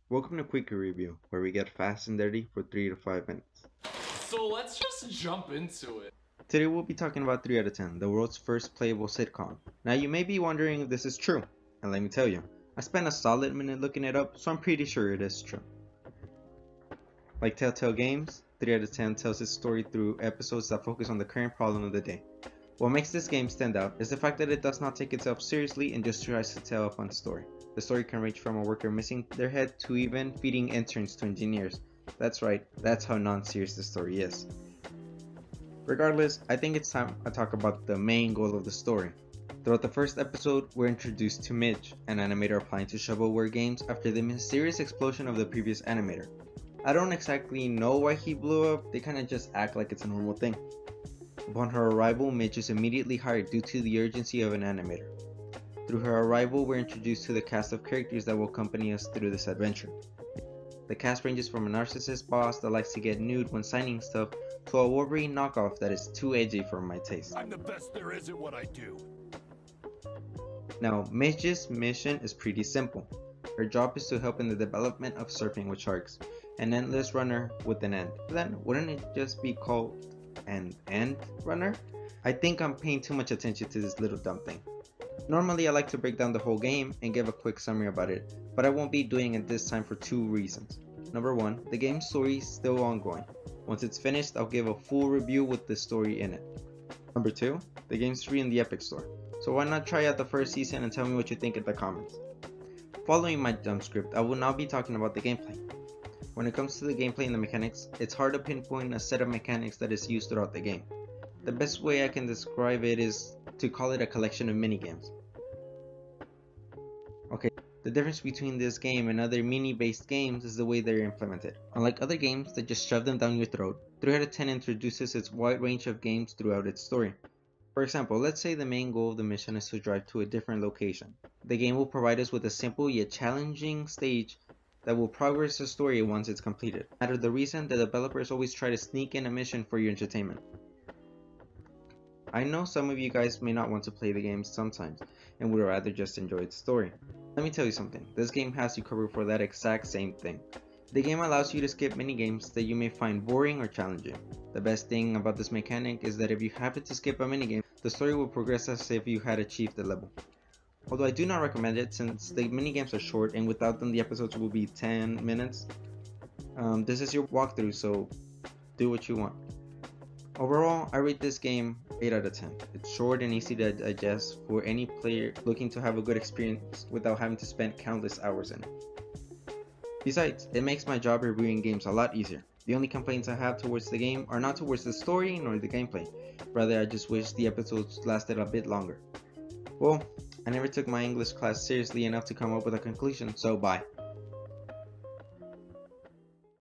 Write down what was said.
Welcome to Quicky Review, where we get fast and dirty for 3 to 5 minutes. So let's just jump into it. Today we'll be talking about 3 out of 10, the world's first playable sitcom. Now you may be wondering if this is true, and let me tell you, I spent a solid minute looking it up, so I'm pretty sure it is true. Like Telltale Games, 3 out of 10 tells its story through episodes that focus on the current problem of the day. What makes this game stand out is the fact that it does not take itself seriously and just tries to tell a fun story. The story can range from a worker missing their head to even feeding interns to engineers. That's right, that's how non-serious the story is. Regardless, I think it's time I talk about the main goal of the story. Throughout the first episode, we're introduced to Midge, an animator applying to shovelware games after the mysterious explosion of the previous animator. I don't exactly know why he blew up, they kinda just act like it's a normal thing. Upon her arrival, Midge is immediately hired due to the urgency of an animator. Through her arrival, we're introduced to the cast of characters that will accompany us through this adventure. The cast ranges from a narcissist boss that likes to get nude when signing stuff, to a Wolverine knockoff that is too edgy for my taste. I'm the best there is at what I do. Now, Midge's mission is pretty simple. Her job is to help in the development of surfing with sharks, an endless runner with an end. Then, wouldn't it just be called an end runner? I think I'm paying too much attention to this little dumb thing. Normally I like to break down the whole game and give a quick summary about it, but I won't be doing it this time for two reasons. Number one, the game's story is still ongoing. Once it's finished, I'll give a full review with the story in it. Number two, the game's free in the Epic Store, so why not try out the first season and tell me what you think in the comments. Following my dumb script, I will now be talking about the gameplay. When it comes to the gameplay and the mechanics, it's hard to pinpoint a set of mechanics that is used throughout the game. The best way I can describe it is to call it a collection of minigames. Okay, the difference between this game and other mini-based games is the way they're implemented. Unlike other games that just shove them down your throat, 3 out of 10 introduces its wide range of games throughout its story. For example, let's say the main goal of the mission is to drive to a different location. The game will provide us with a simple yet challenging stage that will progress the story once it's completed. No matter the reason, the developers always try to sneak in a mission for your entertainment. I know some of you guys may not want to play the game sometimes and would rather just enjoy its story. Let me tell you something, this game has you covered for that exact same thing. The game allows you to skip minigames that you may find boring or challenging. The best thing about this mechanic is that if you happen to skip a minigame, the story will progress as if you had achieved the level. Although I do not recommend it since the minigames are short and without them the episodes will be 10 minutes. This is your walkthrough, so do what you want. Overall, I rate this game 8 out of 10. It's short and easy to digest for any player looking to have a good experience without having to spend countless hours in it. Besides, it makes my job reviewing games a lot easier. The only complaints I have towards the game are not towards the story nor the gameplay, rather I just wish the episodes lasted a bit longer. Well, I never took my English class seriously enough to come up with a conclusion, so bye.